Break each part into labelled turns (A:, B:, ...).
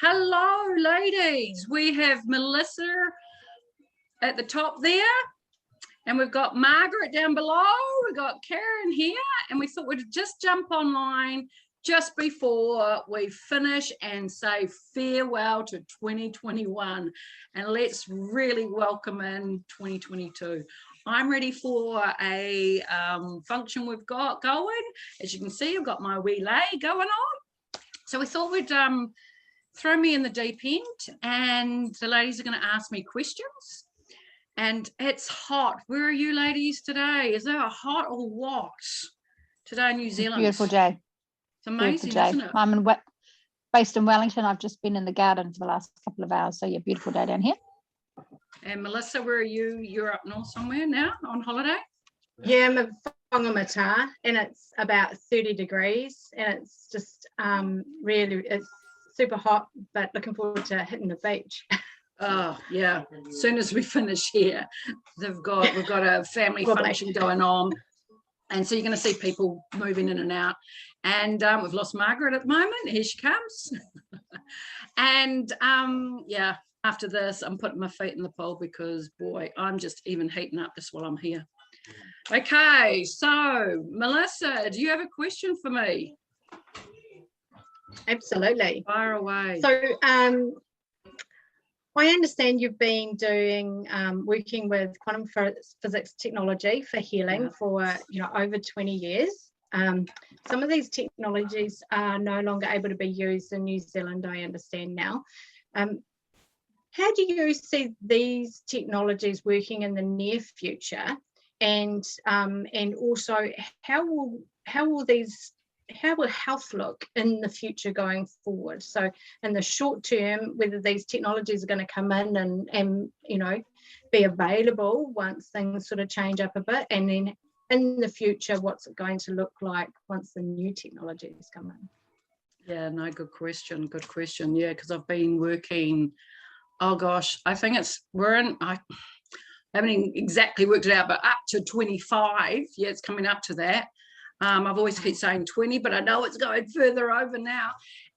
A: Hello, ladies. We have Melissa at the top there, and we've got Margaret down below. We've got Karen here, and we thought we'd just jump online just before we finish and say farewell to 2021, and let's really welcome in 2022. I'm ready for a function we've got going. As you can see, I've got my wee lay going on. So we thought we'd throw me in the deep end, and the ladies are going to ask me questions. And it's hot. Where are you ladies today? Is it hot or what? Today in New Zealand.
B: Beautiful day.
A: It's amazing,
B: day.
A: isn't it?
B: I'm based in Wellington. I've just been in the garden for the last couple of hours. So yeah, beautiful day down here.
A: And Melissa, where are you? You're up north somewhere now on holiday?
C: Yeah, I'm at Whangamata, and it's about 30 degrees, and it's just really, it's super hot, but looking forward to hitting the beach.
A: Oh yeah, as soon as we finish here, we've got a family function going on, and so you're going to see people moving in and out. And we've lost Margaret at the moment. Here she comes. And yeah, after this, I'm putting my feet in the pool because boy, I'm just even heating up just while I'm here. Okay, so Melissa, do you have a question for me?
C: Absolutely.
A: Fire away.
C: So I understand you've been doing working with quantum physics technology for healing for over 20 years. Some of these technologies are no longer able to be used in New Zealand, I understand now. How do you see these technologies working in the near future, and also how will health look in the future going forward? So in the short term, whether these technologies are going to come in and be available once things sort of change up a bit, and then in the future, what's it going to look like once the new technologies come in?
A: Yeah, no, good question. Yeah, because I've been working, oh gosh, I think I haven't exactly worked it out, but up to 25. Yeah, it's coming up to that. I've always kept saying 20, but I know it's going further over now.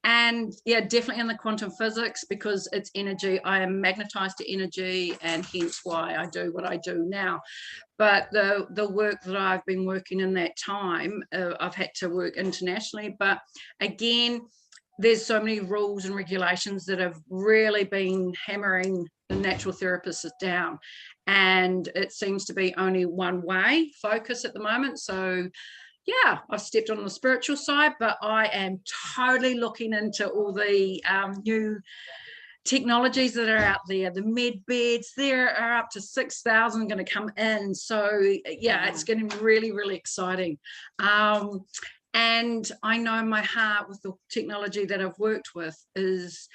A: And yeah, definitely in the quantum physics, because it's energy. I am magnetized to energy, and hence why I do what I do now. But the work that I've been working in that time, I've had to work internationally. But again, there's so many rules and regulations that have really been hammering the natural therapists down. And it seems to be only one way focus at the moment. So yeah, I've stepped on the spiritual side, but I am totally looking into all the new technologies that are out there. The med beds, there are up to 6,000 going to come in. So yeah, it's getting really, really exciting. And I know my heart with the technology that I've worked with is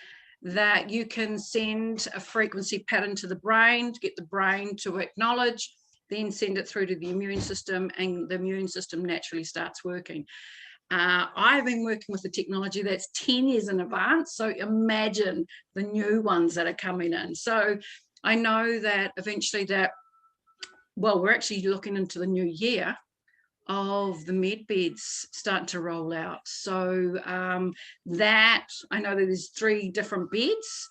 A: that you can send a frequency pattern to the brain to get the brain to acknowledge, then send it through to the immune system, and the immune system naturally starts working. I've been working with the technology that's 10 years in advance, so imagine the new ones that are coming in. So I know that eventually we're actually looking into the new year of the med beds starting to roll out. So that, I know that there's 3 different beds,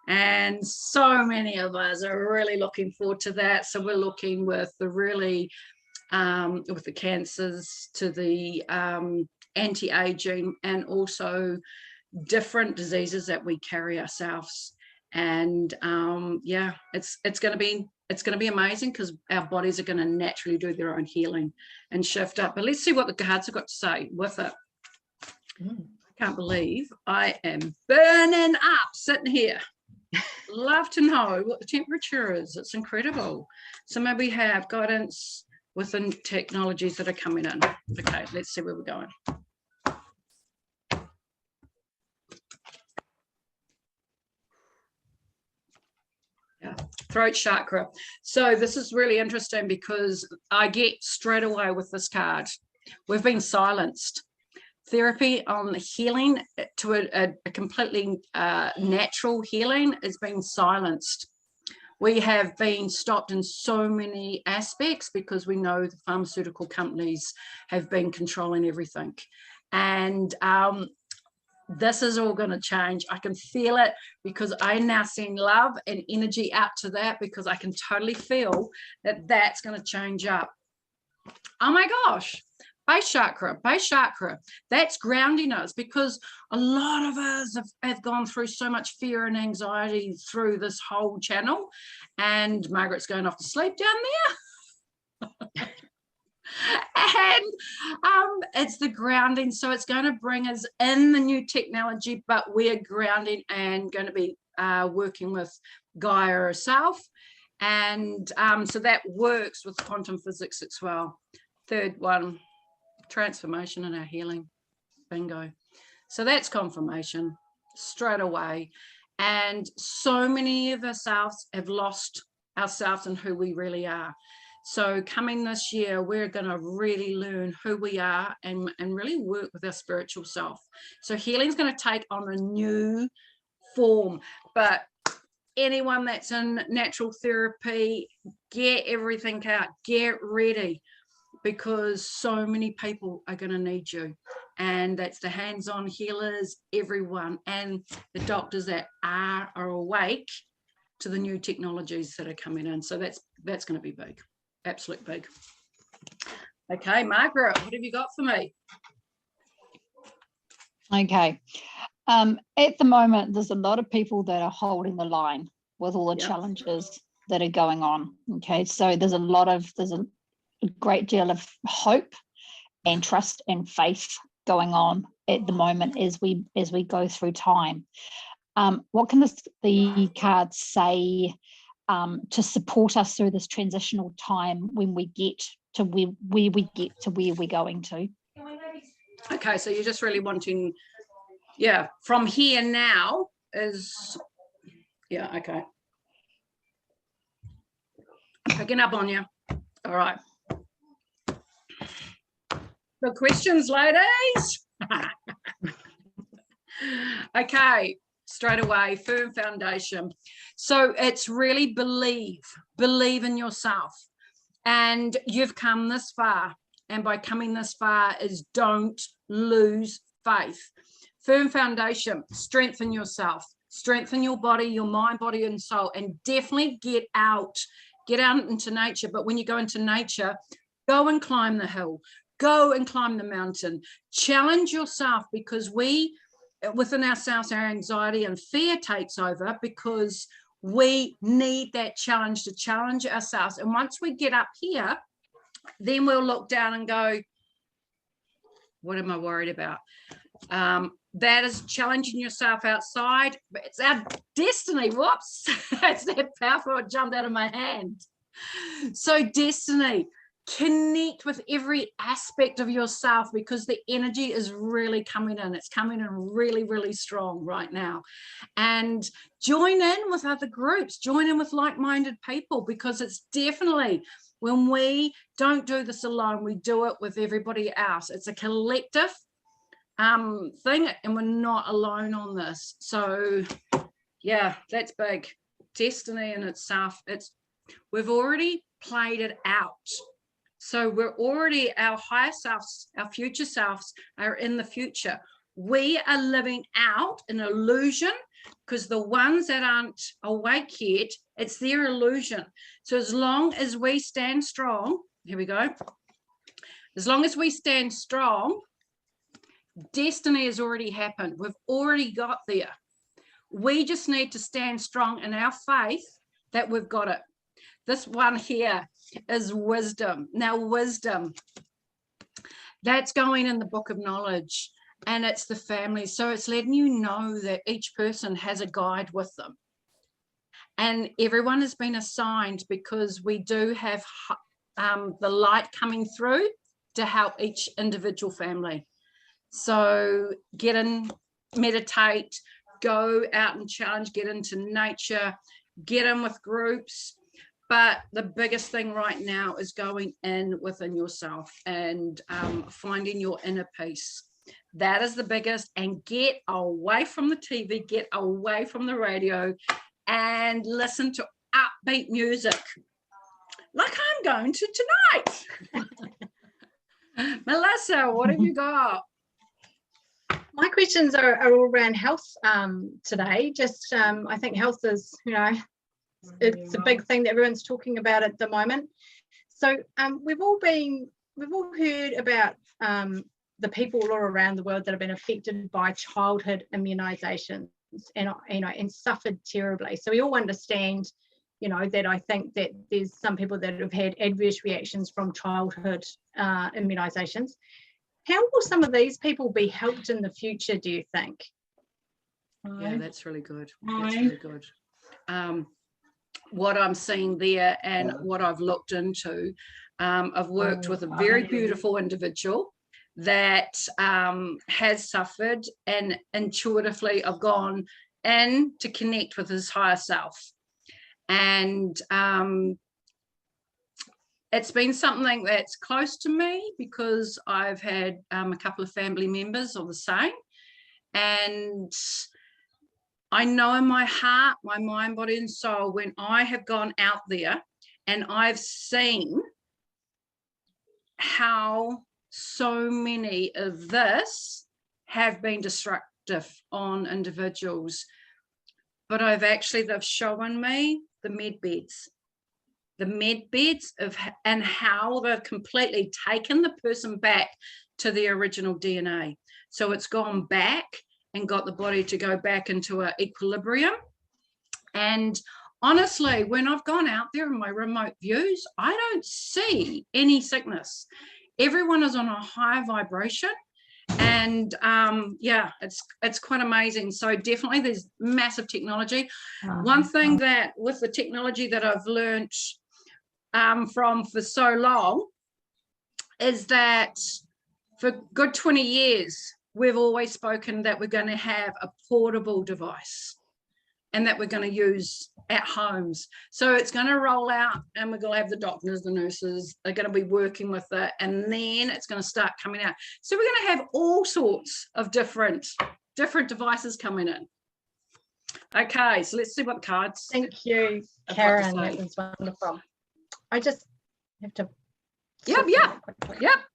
A: and so many of us are really looking forward to that. So we're looking with the really, with the cancers to the anti-aging, and also different diseases that we carry ourselves. And yeah, it's going to be amazing, because our bodies are going to naturally do their own healing and shift up. But let's see what the cards have got to say with it. I can't believe I am burning up sitting here. Love to know what the temperature is. It's incredible. So maybe we have guidance within technologies that are coming in. Okay, let's see where we're going. Yeah, throat chakra. So this is really interesting, because I get straight away with this card, we've been silenced. Therapy on healing to a completely natural healing is being silenced. We have been stopped in so many aspects because we know the pharmaceutical companies have been controlling everything. And this is all going to change. I can feel it because I now send love and energy out to that, because I can totally feel that that's going to change up. Oh my gosh. Base chakra, that's grounding us, because a lot of us have gone through so much fear and anxiety through this whole channel. And Margaret's going off to sleep down there. And it's the grounding. So it's going to bring us in the new technology, but we're grounding and going to be working with Gaia herself. And so that works with quantum physics as well. Third one, transformation in our healing. Bingo. So that's confirmation straight away. And so many of ourselves have lost ourselves and who we really are. So coming this year, we're going to really learn who we are and really work with our spiritual self. So healing is going to take on a new form. But anyone that's in natural therapy, get everything out, get ready, because so many people are going to need you. And that's the hands-on healers, everyone, and the doctors that are awake to the new technologies that are coming in. So that's going to be big, absolute big. Okay, Margaret, what have you got for me?
B: Okay. At the moment, there's a lot of people that are holding the line with all the challenges that are going on. Okay, so there's a great deal of hope and trust and faith going on at the moment as we go through time. What can the cards say to support us through this transitional time when we get to where we're going to?
A: Okay, so you're just really wanting, from here now is, okay. Picking up on you. All right. The questions, ladies. Okay, straight away, firm foundation. So it's really believe in yourself. And you've come this far. And by coming this far is don't lose faith. Firm foundation, strengthen yourself, strengthen your body, your mind, body, and soul, and definitely get out into nature. But when you go into nature, go and climb the hill. Go and climb the mountain. Challenge yourself, because within ourselves, our anxiety and fear takes over, because we need that challenge to challenge ourselves. And once we get up here, then we'll look down and go, what am I worried about? That is challenging yourself outside, but it's our destiny. Whoops, it's that powerful, it jumped out of my hand. So destiny. Connect with every aspect of yourself, because the energy is really coming in. It's coming in really, really strong right now. And join in with other groups, join in with like-minded people, because it's definitely, when we don't do this alone, we do it with everybody else. It's a collective thing, and we're not alone on this. So yeah, that's big. Destiny in itself, we've already played it out. So we're already, our higher selves, our future selves are in the future. We are living out an illusion, because the ones that aren't awake yet, it's their illusion. So as long as we stand strong, here we go. As long as we stand strong, destiny has already happened. We've already got there. We just need to stand strong in our faith that we've got it. This one here is wisdom. Now, wisdom, that's going in the book of knowledge, and it's the family. So it's letting you know that each person has a guide with them. And everyone has been assigned, because we do have the light coming through to help each individual family. So get in, meditate, go out and challenge, get into nature, get in with groups. But the biggest thing right now is going in within yourself and finding your inner peace. That is the biggest. And get away from the TV, get away from the radio, and listen to upbeat music, like I'm going to tonight. Melissa, what have you got?
C: My questions are all around health today. Just I think health is, it's a big thing that everyone's talking about at the moment. So we've all heard about the people all around the world that have been affected by childhood immunisations and suffered terribly. So we all understand, that I think that there's some people that have had adverse reactions from childhood immunisations. How will some of these people be helped in the future, do you think?
A: Yeah, that's really good. That's really good. What I'm seeing there and what I've looked into, I've worked with a very beautiful individual that has suffered, and intuitively I've gone in to connect with his higher self. And it's been something that's close to me because I've had a couple of family members of the same. And I know in my heart, my mind, body and soul, when I have gone out there and I've seen how so many of this have been destructive on individuals, but they've shown me the med beds. The med beds and how they've completely taken the person back to the original DNA. So it's gone back and got the body to go back into an equilibrium. And honestly, when I've gone out there in my remote views, I don't see any sickness. Everyone is on a high vibration. And it's quite amazing. So definitely there's massive technology. One thing that with the technology that I've learned from for so long is that for good 20 years, we've always spoken that we're going to have a portable device and that we're going to use at homes. So it's going to roll out and we're going to have the doctors, the nurses are going to be working with it, and then it's going to start coming out. So we're going to have all sorts of different devices coming in. Okay, so let's see what the cards.
C: Thank you, Karen. That was wonderful. I just have to.
A: Yep,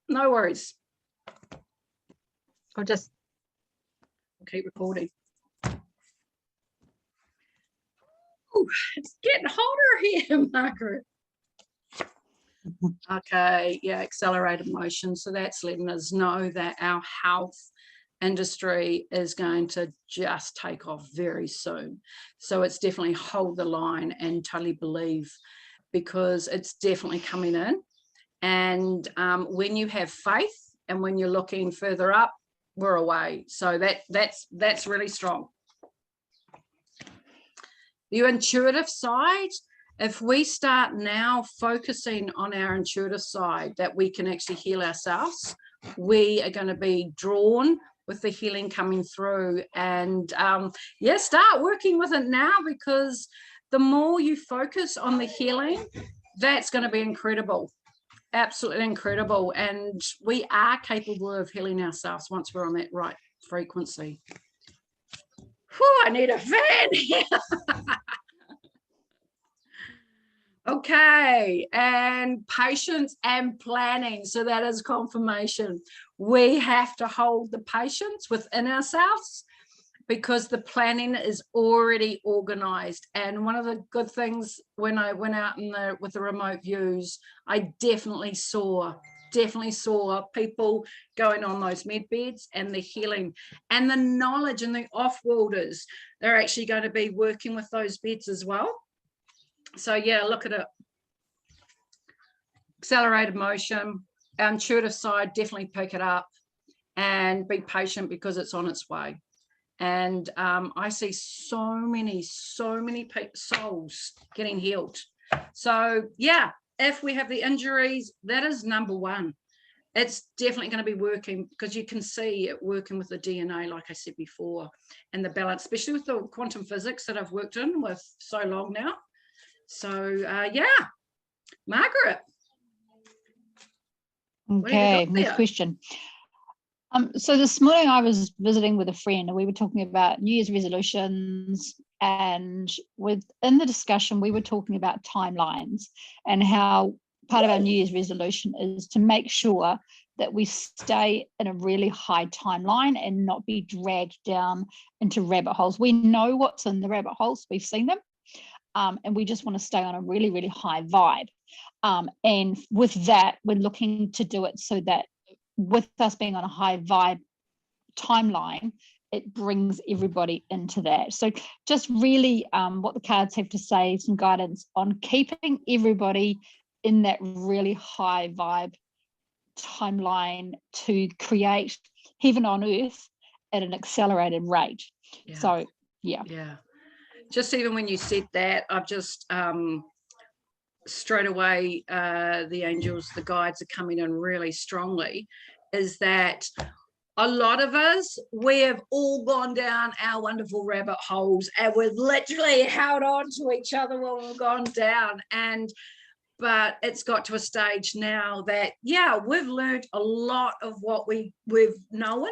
A: no worries.
C: I'll
A: keep recording. Ooh, it's getting hotter here, Margaret. Okay, yeah, accelerated motion. So that's letting us know that our health industry is going to just take off very soon. So it's definitely hold the line and totally believe, because it's definitely coming in. And when you have faith and when you're looking further up, we're away. So that's really strong. The intuitive side, if we start now focusing on our intuitive side, that we can actually heal ourselves, we are going to be drawn with the healing coming through. And start working with it now, because the more you focus on the healing, that's going to be incredible. Absolutely incredible. And we are capable of healing ourselves once we're on that right frequency. Whew, I need a fan here. Okay, and patience and planning. So that is confirmation. We have to hold the patience within ourselves, because the planning is already organized. And one of the good things when I went out with the remote views, I definitely saw people going on those med beds and the healing and the knowledge, and the off-worlders, they're actually going to be working with those beds as well. So yeah, look at it. Accelerated motion, our intuitive side, definitely pick it up and be patient, because it's on its way. And I see so many souls getting healed. So yeah, if we have the injuries, that is number one. It's definitely going to be working, because you can see it working with the DNA, like I said before, and the balance, especially with the quantum physics that I've worked in with so long now. So Margaret.
B: Okay, next question. So this morning I was visiting with a friend, and we were talking about New Year's resolutions, and within the discussion we were talking about timelines, and how part of our New Year's resolution is to make sure that we stay in a really high timeline and not be dragged down into rabbit holes. We know what's in the rabbit holes, we've seen them, and we just want to stay on a really, really high vibe. And with that, we're looking to do it so that with us being on a high vibe timeline, it brings everybody into that. So just really what the cards have to say, some guidance on keeping everybody in that really high vibe timeline to create heaven on earth at an accelerated rate.
A: Yeah.
B: So yeah.
A: Just even when you said that, I've just straight away the angels, the guides are coming in really strongly, is that a lot of us, we have all gone down our wonderful rabbit holes and we've literally held on to each other while we've gone down. But it's got to a stage now that, yeah, we've learned a lot of what we've known.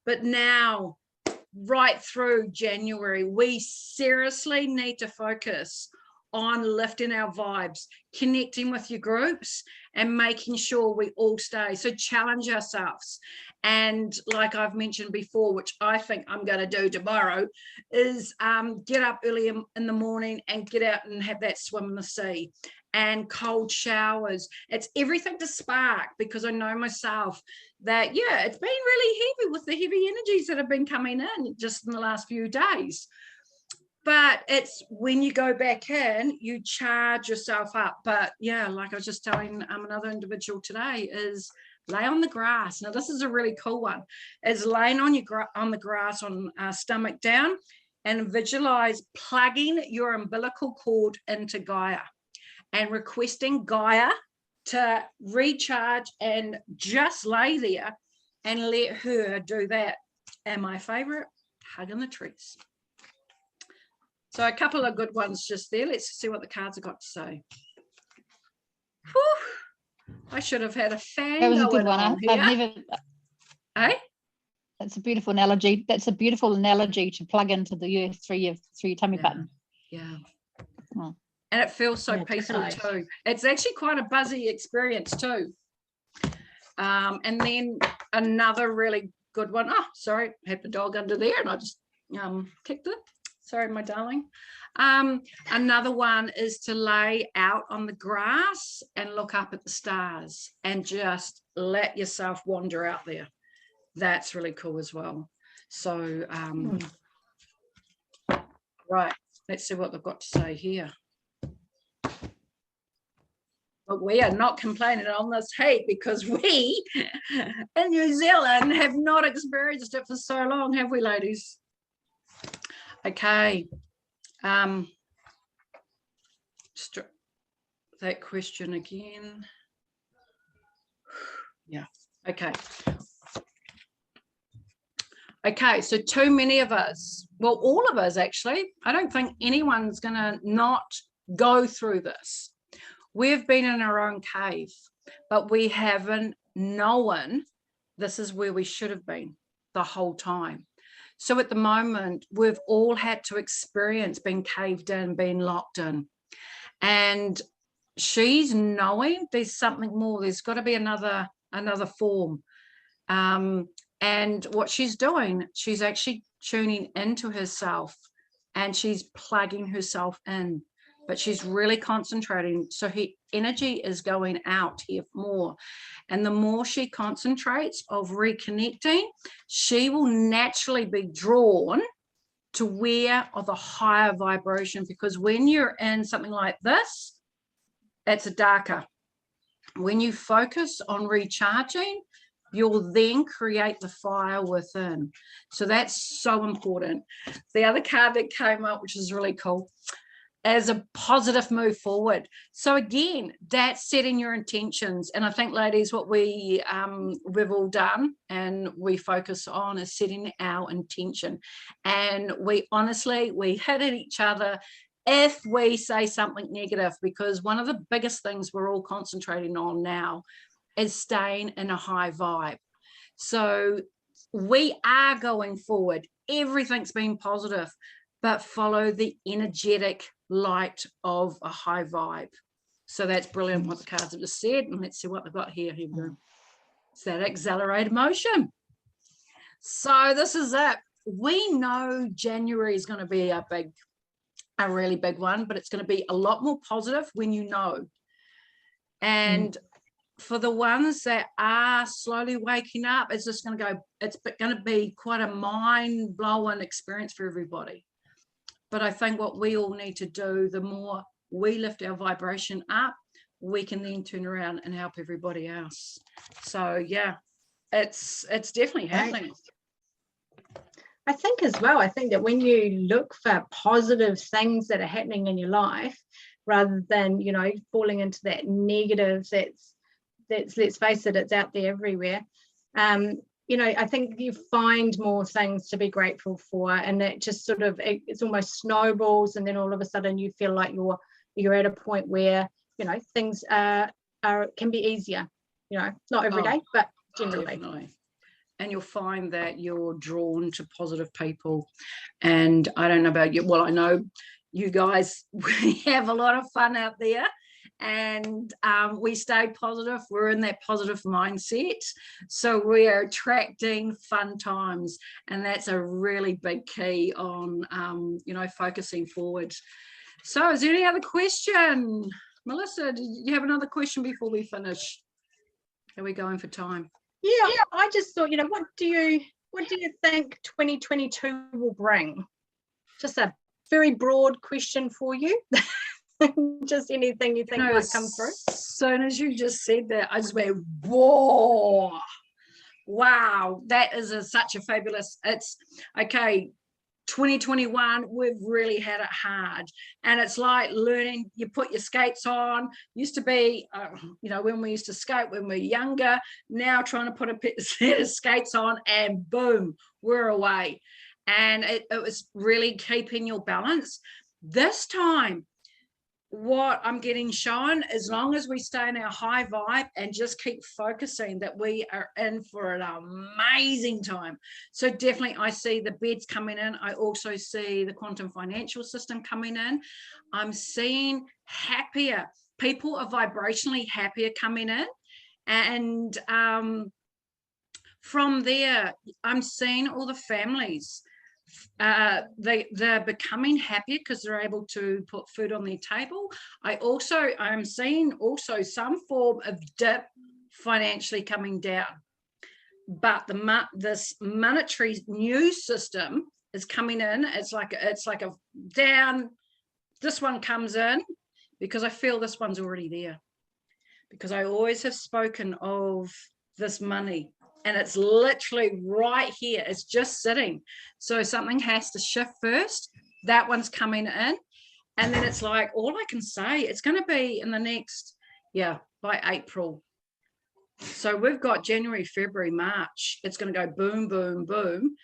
A: But now, right through January, we seriously need to focus on lifting our vibes, connecting with your groups and making sure we all stay. So challenge ourselves. And like I've mentioned before, which I think I'm going to do tomorrow, is get up early in the morning and get out and have that swim in the sea and cold showers. It's everything to spark, because I know myself that, yeah, it's been really heavy with the heavy energies that have been coming in just in the last few days. But it's when you go back in, you charge yourself up. But yeah, like I was just telling another individual today, is lay on the grass. Now this is a really cool one, is laying on the grass on stomach down and visualize plugging your umbilical cord into Gaia and requesting Gaia to recharge and just lay there and let her do that. And my favorite, hugging the trees. So a couple of good ones just there. Let's see what the cards have got to say. Whew. I should have had a fan.
B: That was a good one. I've never.
A: Eh?
B: That's a beautiful analogy. That's a beautiful analogy to plug into the earth through your tummy button.
A: Yeah.
B: Oh.
A: And it feels so peaceful too. It's actually quite a buzzy experience too. And then another really good one. Oh, sorry, I had the dog under there and I just kicked it. Sorry, my darling. Another one is to lay out on the grass and look up at the stars and just let yourself wander out there. That's really cool as well. So, right, let's see what they've got to say here. But we are not complaining on this heat, because we in New Zealand have not experienced it for so long, have we, ladies? Okay. That question again. Yeah. Okay. Okay, so too many of us, well, all of us actually, I don't think anyone's going to not go through this. We've been in our own cave, but we haven't known this is where we should have been the whole time. So at the moment, we've all had to experience being caved in, being locked in. And she's knowing there's something more. There's got to be another form. And what she's doing, she's actually tuning into herself and she's plugging herself in. But she's really concentrating. So her energy is going out here more. And the more she concentrates of reconnecting, she will naturally be drawn to where of a higher vibration. Because when you're in something like this, it's a darker. When you focus on recharging, you'll then create the fire within. So that's so important. The other card that came up, which is really cool, as a positive move forward. So again, that's setting your intentions. And I think, ladies, what we've all done and we focus on is setting our intention. And we hit at each other if we say something negative, because one of the biggest things we're all concentrating on now is staying in a high vibe. So we are going forward. Everything's been positive, but follow the energetic light of a high vibe. So that's brilliant what the cards have just said. And let's see what they've got here. Here we go. It's that accelerated motion. So this is it. We know January is going to be a really big one, but it's going to be a lot more positive when you know. And for the ones that are slowly waking up, it's just going to go, it's going to be quite a mind-blowing experience for everybody. But I think what we all need to do, the more we lift our vibration up, we can then turn around and help everybody else. So yeah, it's definitely happening.
C: I think as well, I think that when you look for positive things that are happening in your life, rather than, you know, falling into that negative, that's let's face it, it's out there everywhere. You know, I think you find more things to be grateful for, and it just sort of, it's almost snowballs, and then all of a sudden you feel like you're at a point where, you know, things can be easier, you know, not every day, but generally.
A: Definitely. And you'll find that you're drawn to positive people. And I don't know about you, well, I know you guys, we have a lot of fun out there, and we stay positive. We're in that positive mindset, so we are attracting fun times, and that's a really big key on you know, focusing forward. So is there any other question? Melissa, do you have another question before we finish? Are we going for time?
C: Yeah, I just thought, you know, what do you think 2022 will bring? Just a very broad question for you. Just anything you think might come through.
A: As soon as you just said that, I just went, whoa, wow, that is such a fabulous, it's okay. 2021, we've really had it hard, and it's like learning. You put your skates on. Used to be, you know, when we used to skate when we were younger. Now trying to put a set of skates on, and boom, we're away. And it was really keeping your balance. This time, what I'm getting shown, as long as we stay in our high vibe and just keep focusing, that we are in for an amazing time. So definitely I see the beds coming in. I also see the quantum financial system coming in. I'm seeing happier people, are vibrationally happier coming in. And from there, I'm seeing all the families, they're becoming happier because they're able to put food on their table. I'm seeing also some form of dip financially coming down, but this monetary new system is coming in. It's like a down. This one comes in because I feel this one's already there, because I always have spoken of this money. And it's literally right here. It's just sitting. So something has to shift first. That one's coming in. And then it's like, all I can say, it's going to be in the next, by April. So we've got January, February, March. It's going to go boom, boom, boom.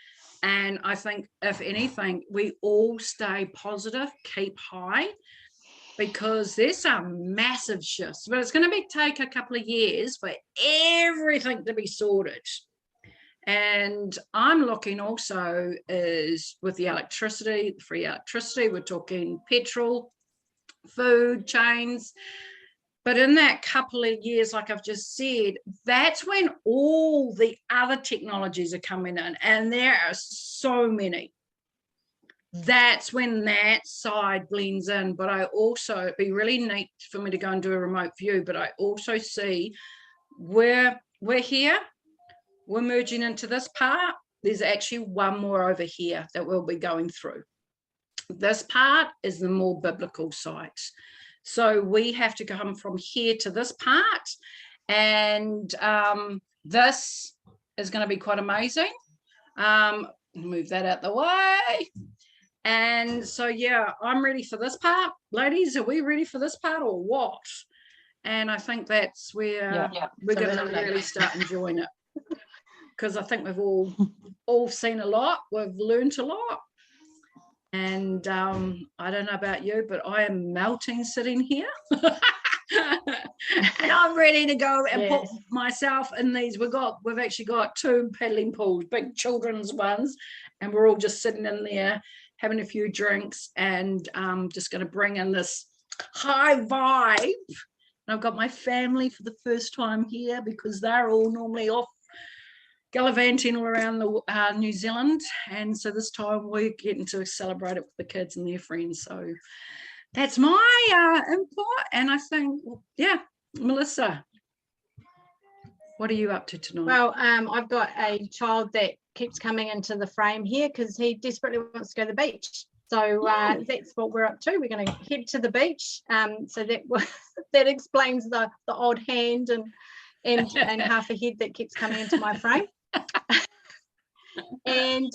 A: And I think, if anything, we all stay positive, keep high, because there's some massive shifts, but it's going to take a couple of years for everything to be sorted. And I'm looking also is with the electricity, the free electricity, we're talking petrol, food chains. But in that couple of years, like I've just said, that's when all the other technologies are coming in, and there are so many. That's when that side blends in. But I also, it'd be really neat for me to go and do a remote view, but I also see where we're here, we're merging into this part. There's actually one more over here that we'll be going through. This part is the more biblical side. So we have to come from here to this part, and this is going to be quite amazing. Move that out the way. And so, yeah, I'm ready for this part. Ladies, are we ready for this part or what? And I think that's where we're going to really start enjoying it. Because I think we've all seen a lot. We've learned a lot. And I don't know about you, but I am melting sitting here. And I'm ready to go and put myself in these. We've actually got 2 paddling pools, big children's ones, and we're all just sitting in there having a few drinks, and just going to bring in this high vibe And I've got my family for the first time here because they're all normally off gallivanting all around the New Zealand, and so this time we're getting to celebrate it with the kids and their friends. So that's my input. And I think, yeah, Melissa, what are you up to tonight?
C: Well, I've got a child that keeps coming into the frame here because he desperately wants to go to the beach. So that's what we're up to. We're going to head to the beach. So that explains the odd hand and half a head that keeps coming into my frame. and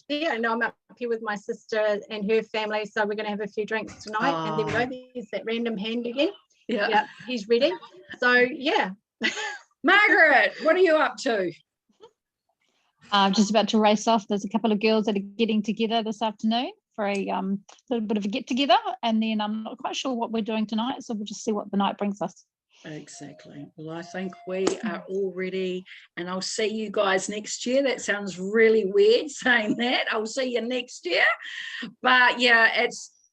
C: yeah, no, I'm up here with my sister and her family, so we're going to have a few drinks tonight. And there we go, there's that random hand again. Yeah, he's ready. So yeah.
A: Margaret, what are you up to?
B: I'm just about to race off. There's a couple of girls that are getting together this afternoon for a little bit of a get together, and then I'm not quite sure what we're doing tonight, so we'll just see what the night brings us.
A: Exactly. Well, I think we are all ready, and I'll see you guys next year. That sounds really weird saying that. I'll see you next year. But yeah,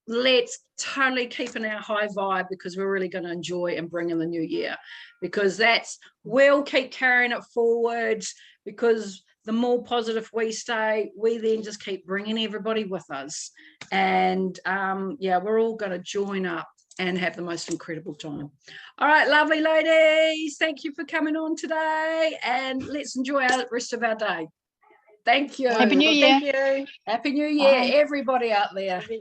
A: let's totally keep in our high vibe, because we're really going to enjoy and bring in the new year, because we'll keep carrying it forward, because the more positive we stay, we then just keep bringing everybody with us. And yeah, we're all going to join up and have the most incredible time. All right, lovely ladies, thank you for coming on today, and let's enjoy the rest of our day. Thank you.
B: Happy New Year.
C: Thank you.
A: Happy New Year,
B: Bye.
A: everybody out there.